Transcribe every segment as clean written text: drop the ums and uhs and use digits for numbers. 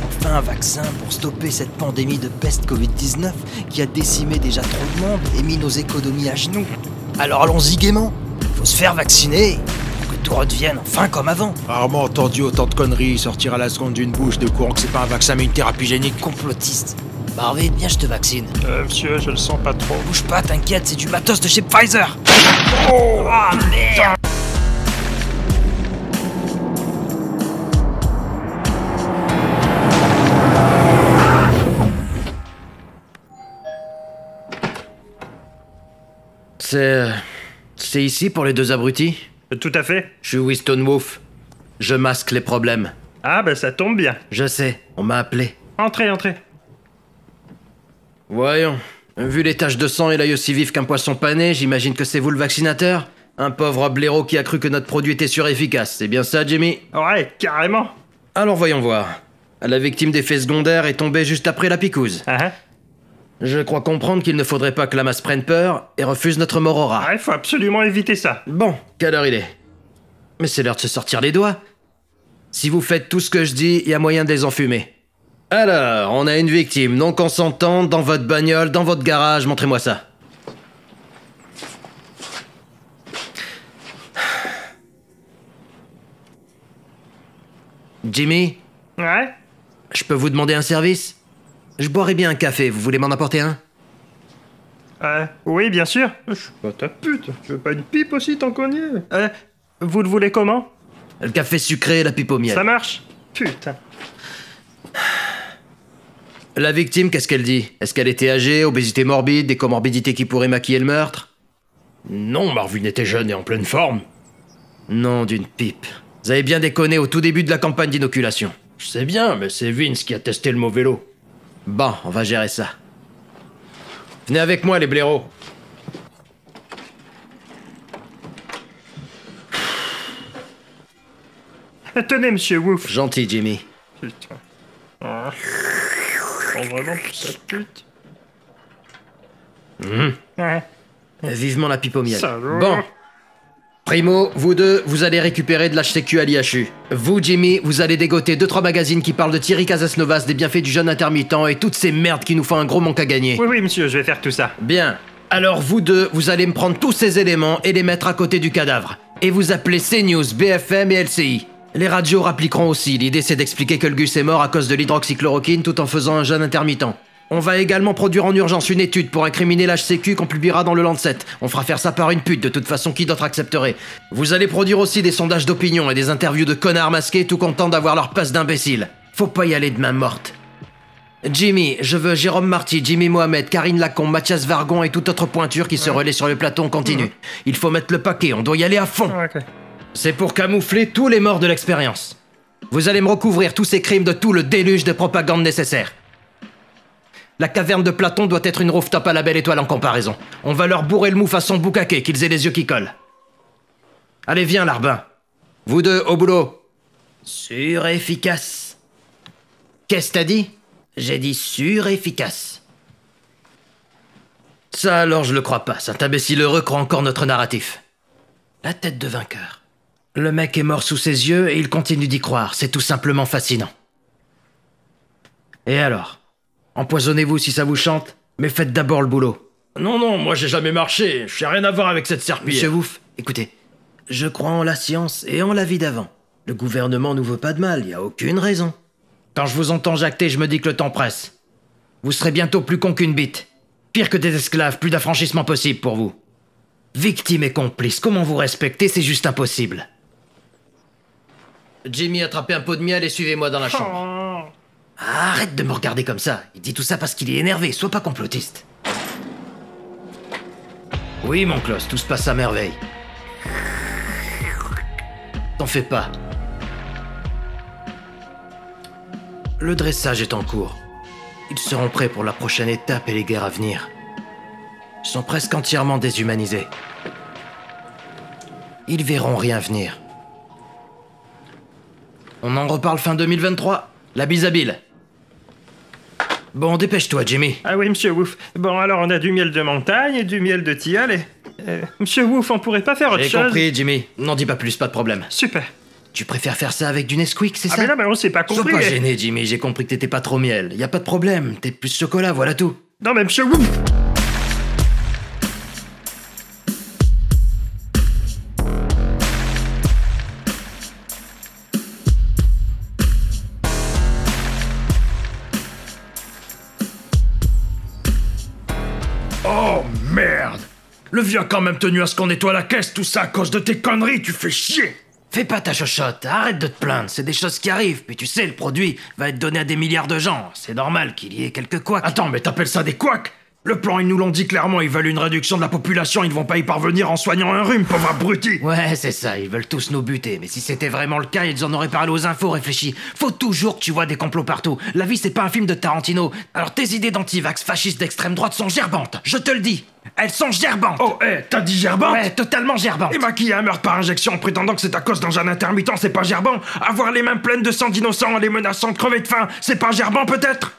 Enfin un vaccin pour stopper cette pandémie de peste Covid-19 qui a décimé déjà trop de monde et mis nos économies à genoux. Alors allons-y gaiement. Faut se faire vacciner pour que tout redevienne enfin comme avant. Rarement entendu autant de conneries sortir à la seconde d'une bouche de courant que c'est pas un vaccin mais une thérapie génique. Complotiste. Barvé, viens, je te vaccine. Monsieur, je le sens pas trop. Bouge pas, t'inquiète, c'est du matos de chez Pfizer. Oh, merde. C'est ici pour les deux abrutis? Tout à fait. Je suis Winston Wolf. Je masque les problèmes. Ah, bah ça tombe bien. Je sais, on m'a appelé. Entrez, entrez. Voyons. Vu les taches de sang et l'œil aussi vif qu'un poisson pané, j'imagine que c'est vous le vaccinateur? Un pauvre blaireau qui a cru que notre produit était surefficace, c'est bien ça, Jimmy? Ouais, carrément. Alors voyons voir. La victime d'effets secondaires est tombée juste après la picouse. Ah, Je crois comprendre qu'il ne faudrait pas que la masse prenne peur et refuse notre mort au rat. ouais, faut absolument éviter ça. Bon, quelle heure il est? Mais c'est l'heure de se sortir les doigts. Si vous faites tout ce que je dis, il y a moyen de les enfumer. Alors, on a une victime non consentante dans votre bagnole, dans votre garage, montrez-moi ça. Jimmy, Ouais. je peux vous demander un service? Je boirais bien un café, vous voulez m'en apporter un? Oui, bien sûr. Je suis pas ta pute. Tu veux pas une pipe aussi tant qu'on y est? Vous le voulez comment? Le café sucré et la pipe au miel. Ça marche? Putain. La victime, qu'est-ce qu'elle dit? Est-ce qu'elle était âgée, obésité morbide, des comorbidités qui pourraient maquiller le meurtre? Non, Marvin était jeune et en pleine forme. Non, d'une pipe. Vous avez bien déconné au tout début de la campagne d'inoculation. Je sais bien, mais c'est Vince qui a testé le mauvais lot. Bon, on va gérer ça. Venez avec moi, les blaireaux. Tenez, monsieur Wolf. Gentil, Jimmy. Putain. Ah. Oh, vraiment pour sa pute. Ouais. Vivement la pipe au miel. Salaud. Bon. Primo, vous deux, vous allez récupérer de l'HCQ à l'IHU. Vous, Jimmy, vous allez dégoter 2-3 magazines qui parlent de Thierry Casasnovas, des bienfaits du jeûne intermittent et toutes ces merdes qui nous font un gros manque à gagner. Oui, oui, monsieur, je vais faire tout ça. Bien. Alors vous deux, vous allez me prendre tous ces éléments et les mettre à côté du cadavre. Et vous appelez CNews, BFM et LCI. Les radios rappliqueront aussi. L'idée c'est d'expliquer que le Gus est mort à cause de l'hydroxychloroquine tout en faisant un jeûne intermittent. On va également produire en urgence une étude pour incriminer l'HCQ qu'on publiera dans le Lancet. On fera faire ça par une pute, de toute façon qui d'autre accepterait. Vous allez produire aussi des sondages d'opinion et des interviews de connards masqués tout contents d'avoir leur passe d'imbécile. Faut pas y aller de main morte. Jimmy, je veux Jérôme Marty, Jimmy Mohamed, Karine Lacombe, Mathias Vargon et toute autre pointure qui se relaie sur le plateau en continu. Il faut mettre le paquet, on doit y aller à fond. Ok. C'est pour camoufler tous les morts de l'expérience. Vous allez me recouvrir tous ces crimes de tout le déluge de propagande nécessaire. La caverne de Platon doit être une rooftop à la belle étoile en comparaison. On va leur bourrer le mou façon boucaquet, qu'ils aient les yeux qui collent. Allez, viens, Larbin. Vous deux, au boulot. Sûr et efficace. Qu'est-ce que t'as dit? J'ai dit sûr et efficace. Ça alors, je le crois pas. Cet imbécile heureux croit encore notre narratif. La tête de vainqueur. Le mec est mort sous ses yeux et il continue d'y croire. C'est tout simplement fascinant. Et alors? Empoisonnez-vous si ça vous chante, mais faites d'abord le boulot. Non, non, moi j'ai jamais marché. Je n'ai rien à voir avec cette serpillière. Monsieur Wouf, écoutez. Je crois en la science et en la vie d'avant. Le gouvernement nous veut pas de mal, y a aucune raison. Quand je vous entends jacter, je me dis que le temps presse. Vous serez bientôt plus con qu'une bite. Pire que des esclaves, plus d'affranchissement possible pour vous. Victime et complice, comment vous respecter, c'est juste impossible. Jimmy, attrapez un pot de miel et suivez-moi dans la chambre. Arrête de me regarder comme ça. Il dit tout ça parce qu'il est énervé, sois pas complotiste. Oui, mon Klaus, tout se passe à merveille. T'en fais pas. Le dressage est en cours. Ils seront prêts pour la prochaine étape et les guerres à venir. Ils sont presque entièrement déshumanisés. Ils verront rien venir. On en reparle fin 2023. La bise à Bill. Bon, dépêche-toi, Jimmy. Ah oui, monsieur Wolf. Bon, alors on a du miel de montagne et du miel de tilleul et... Monsieur Wolf, on pourrait pas faire autre J'ai chose? compris, Jimmy. N'en dis pas plus, pas de problème. Super. Tu préfères faire ça avec du Nesquik, c'est Ah ça? mais non, mais on s'est pas Sois compris. pas gêné, Jimmy, j'ai compris que t'étais pas trop miel. Y a pas de problème, t'es plus chocolat, voilà tout. Non mais Monsieur Wolf. Oh merde! Le vieux a quand même tenu à ce qu'on nettoie la caisse, tout ça à cause de tes conneries, tu fais chier! Fais pas ta chochotte, arrête de te plaindre, c'est des choses qui arrivent. Puis tu sais, le produit va être donné à des milliards de gens. C'est normal qu'il y ait quelques couacs. Attends, mais t'appelles ça des couacs? Le plan, ils nous l'ont dit clairement, ils veulent une réduction de la population, ils ne vont pas y parvenir en soignant un rhume, pauvre abruti! Ouais, c'est ça, ils veulent tous nous buter. Mais si c'était vraiment le cas, ils en auraient parlé aux infos, réfléchis. Faut toujours que tu vois des complots partout. La vie, c'est pas un film de Tarantino. Alors tes idées d'antivax fascistes d'extrême droite sont gerbantes, je te le dis. Elles sont gerbantes. Oh, t'as dit gerbant? Ouais, totalement gerbantes. Et maquiller un meurtre par injection en prétendant que c'est à cause d'un jeûne intermittent, c'est pas gerbant? Avoir les mains pleines de sang d'innocents en les menaçant de crever de faim, c'est pas gerbant peut-être?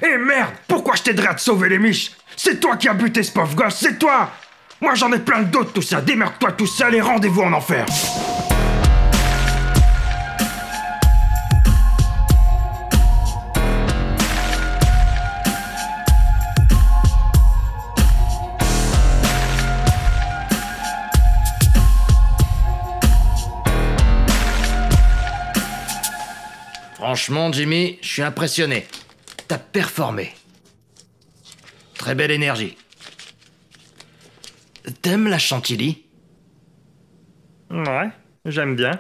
Eh merde, pourquoi je t'aiderais à te sauver les miches? C'est toi qui as buté ce pauvre gosse, c'est toi! Moi j'en ai plein d'autres tout ça, démerde-toi tout seul et rendez-vous en enfer! Franchement, Jimmy, je suis impressionné. T'as performé. Très belle énergie. T'aimes la chantilly? Ouais, j'aime bien.